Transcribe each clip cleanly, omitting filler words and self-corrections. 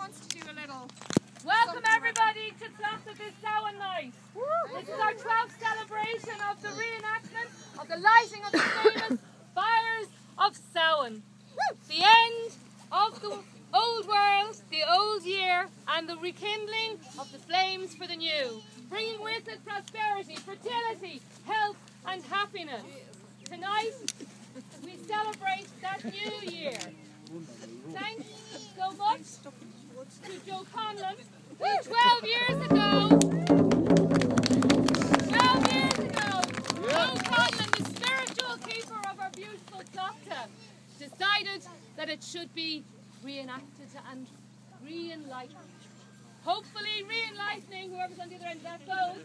wants to do a little... Welcome everybody to Tlachtga this Samhain night. This is our 12th celebration of the reenactment of the lighting of the famous fires of Samhain. The end of the old world, the old year, and the rekindling of the flames for the new, bringing with it prosperity, fertility, health and happiness. Tonight we celebrate that new year. Thanks so much to Joe Conlon, who 12 years ago, Joe Conlon, the spiritual keeper of our beautiful Tlachtga, decided that it should be reenacted and re-enlightened. Hopefully re-enlightening whoever's on the other end of that phone.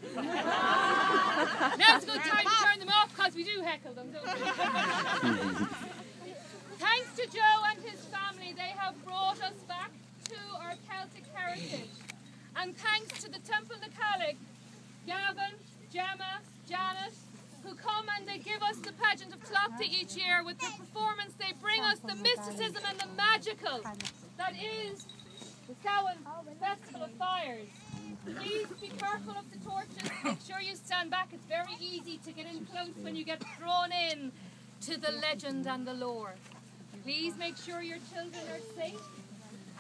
Now's a good time to turn them off because we do heckle them, don't we? Thanks to Joe and his family, they have brought us back to our Celtic heritage. And thanks to the Temple Tlachtga, Gavin, Gemma, Janet, who come and they give us the pageant of Tlachtga each year. With their performance, they bring us the mysticism and the magical that is the Samhain Festival of Fires. Please be careful of the torches. Make sure you stand back. It's very easy to get in close when you get drawn in to the legend and the lore. Please make sure your children are safe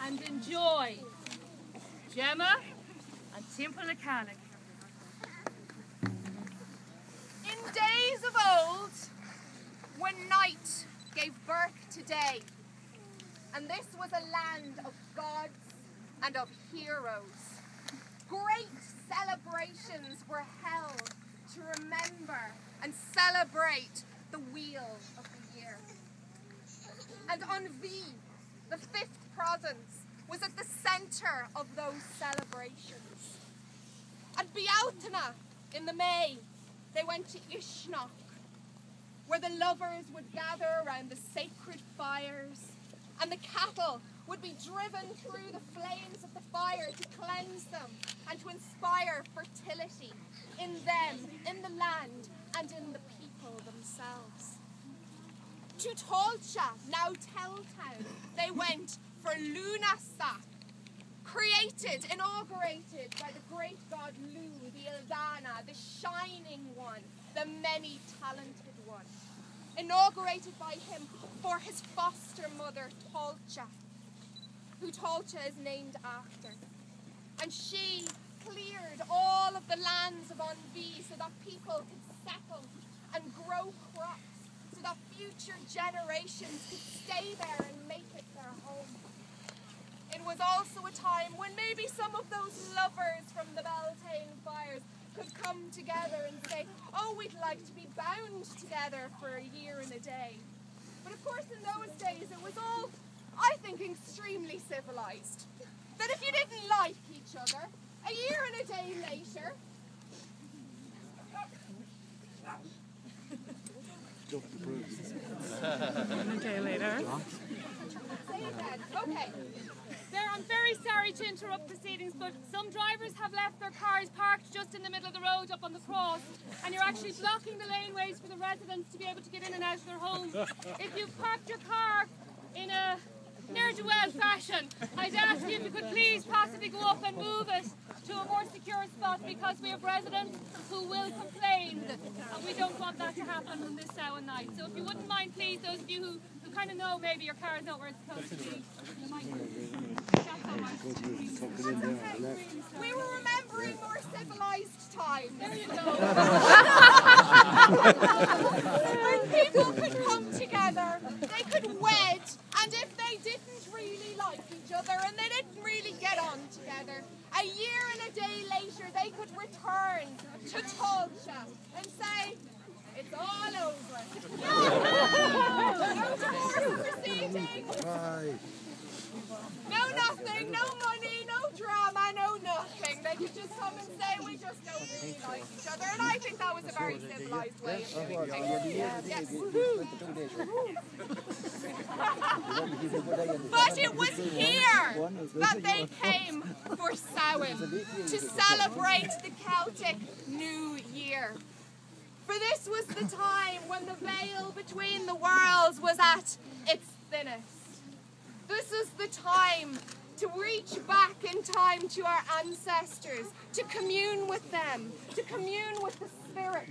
and enjoy Gemma and Temple Tlachtga. In days of old, when night gave birth to day, and this was a land of gods and of heroes, great celebrations were held to remember and celebrate the wheel of the year. And Anvi, the fifth province, was at the centre of those celebrations. And Bealtaine, in the May, they went to Ishnok, where the lovers would gather around the sacred fires, and the cattle would be driven through the flames of the fire to cleanse them and to inspire fertility in them, in the land, and in the people themselves. To Tlachtga, now Telltown, they went for Lunasak, inaugurated by the great god Lu, the Ildana, the shining one, the many-talented one. Inaugurated by him for his foster mother, Tlachtga, who Tlachtga is named after. And she cleared all of the lands of Anvi so that people could settle and grow crops, so that future generations could stay there and make it their home. It was also a time when maybe some of those lovers from the Beltane fires could come together and say, oh, we'd like to be bound together for a year and a day. But of course in those days it was all, I think, extremely civilised. That if you didn't like each other, a year and a day later, okay. I'm very sorry to interrupt proceedings, but some drivers have left their cars parked just in the middle of the road up on the cross, and you're actually blocking the laneways for the residents to be able to get in and out of their homes. If you've parked your car in a ne'er-do-well fashion, I'd ask you if you could please possibly go up and move it to a more secure spot, because we have residents who will complain, and we don't want that to happen on this Samhain night. So if you wouldn't mind, please, those of you who kind of know maybe your car is not where it's supposed to be, you might. We were remembering more civilised times. There you go. When people could come together, they could wed, and if they didn't really like each other and they didn't really get on together, a year and a day later they could return to Tlachtga and say, it's all over. No divorce proceedings. No nothing, no money, no drama, no nothing. They could just come and say, we just don't really like each other. And I think that was a very civilised way of doing things. Yes. But it was here that they came for Samhain, to celebrate the Celtic New Year. For this was the time when the veil between the worlds was at its thinnest. This is the time to reach back in time to our ancestors, to commune with them, to commune with the spirits.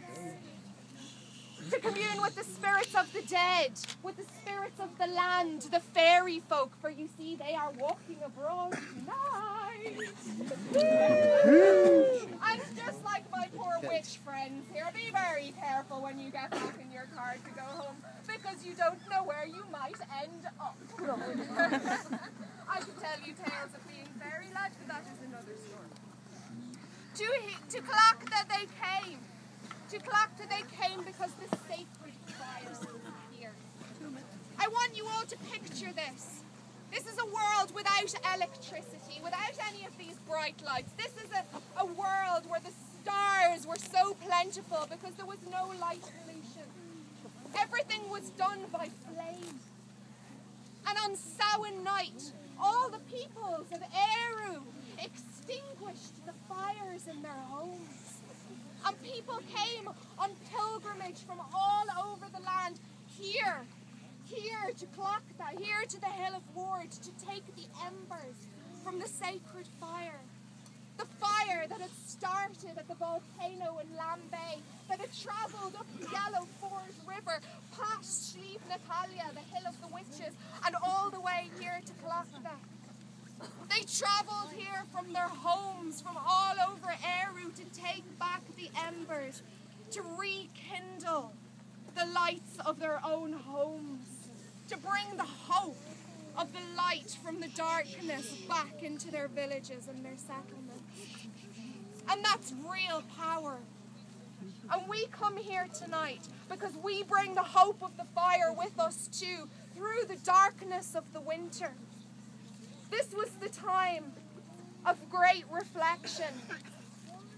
To commune with the spirits of the dead, with the spirits of the land, the fairy folk, for you see they are walking abroad tonight. And just like my poor witch friends here, be very careful when you get back in your car to go home, because you don't know where you might end up. I could tell you tales of being fairy-led, but that is another story. To Tlachtga they came. To Tlachtga they came because the sacred fire was here. I want you all to picture this. This is a world without electricity, without any of these bright lights. This is a world where the stars were so plentiful because there was no light pollution. Everything was done by flame. And on Samhain night, all the peoples of Eru extinguished the fires in their homes. And people came on pilgrimage from all over the land here to Tlachtga, here to the Hill of Ward, to take the embers from the sacred fire. The fire that had started at the volcano in Lambay, that had travelled up the Yellow Ford River, past Slieve Natalia, the Hill of the Witches, and all the way here to Tlachtga. They travelled here from their homes, from all over Eru, to take back the embers, to rekindle the lights of their own homes, to bring the hope of the light from the darkness back into their villages and their settlements. And that's real power. And we come here tonight because we bring the hope of the fire with us too, through the darkness of the winter. This was the time of great reflection,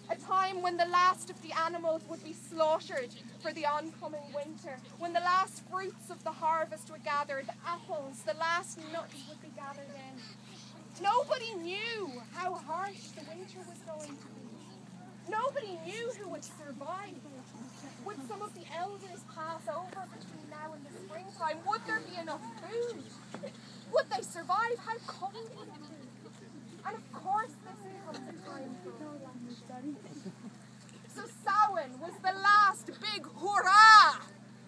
a time when the last of the animals would be slaughtered for the oncoming winter, when the last fruits of the harvest were gathered, the apples, the last nuts would be gathered in. Nobody knew how harsh the winter was going to be. Nobody knew who would survive. Would some of the elders pass over between now and the springtime? Would there be enough food? Would they survive? How cold would it be? And of course this becomes a time for reflection. So Samhain was the last big hurrah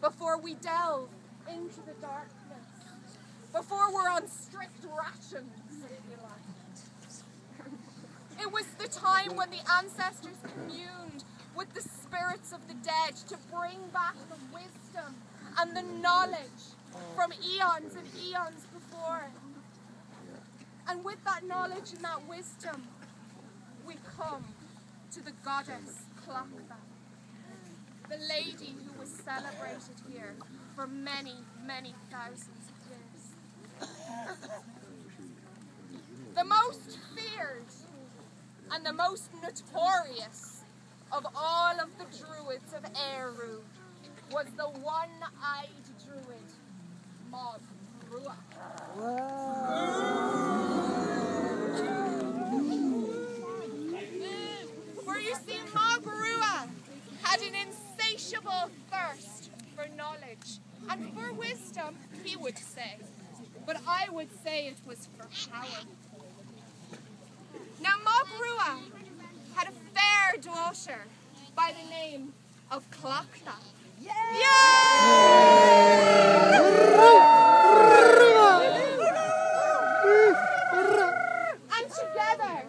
before we delve into the darkness, before we're on strict rations, if you like. It was the time when the ancestors communed with the spirits of the dead to bring back the wisdom and the knowledge from eons and eons before. And with that knowledge and that wisdom, we come to the goddess Tlachtga, the lady who was celebrated here for many, many thousands of years. The most feared and the most notorious of all of the druids of Eru was the one-eyed druid, Mag Rua. For you see, Mag Rua had an insatiable thirst for knowledge and for wisdom, he would say. But I would say it was for power. Now, Mag Rua had a fair daughter by the name of Tlachtga. And together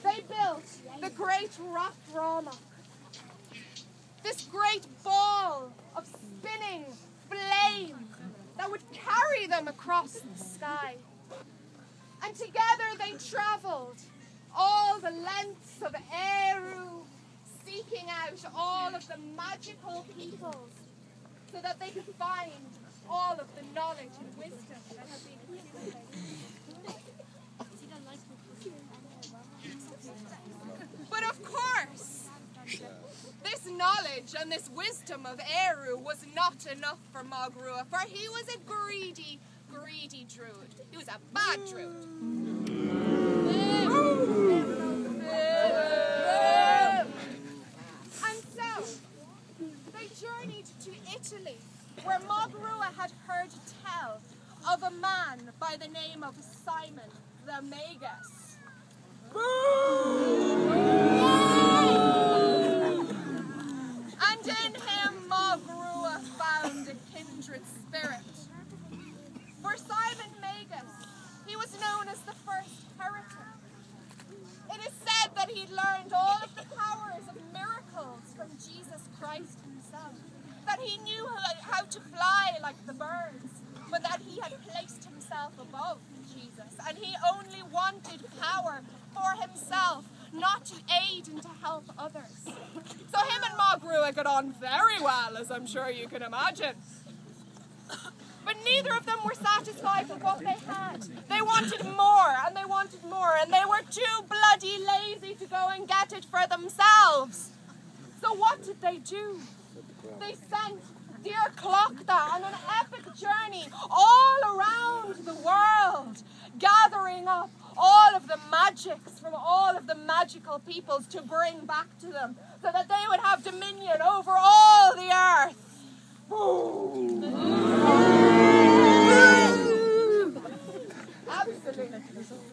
they built the great rock drama. This great ball of spinning flame that would carry them across the sky. And together they travelled all the lengths of Eru, seeking out all of the magical peoples so that they could find all of the knowledge and wisdom that had been accumulated. But of course, this knowledge and this wisdom of Eru was not enough for Mag Rua, for he was a greedy, greedy druid. He was a bad druid. And so, they journeyed to Italy, where Mag Rua had heard tell of a man by the name of Simon, the Magus. And in him Magrua found a kindred spirit. For Simon Magus, he was known as the first heretic. It is said that he'd learned all of the powers of miracles from Jesus Christ himself. That he knew how to fly like the birds, but that he had placed himself above Jesus, and he only wanted power for himself, not to aid and to help others. So him and Magrua got on very well, as I'm sure you can imagine. But neither of them were satisfied with what they had. They wanted more, and they wanted more, and they were too bloody lazy to go and get it for themselves. So what did they do? They sent dear Tlachtga on an epic journey all around the world, gathering up all of the magics from all of the magical peoples to bring back to them, so that they would have dominion over all the earth. Absolutely.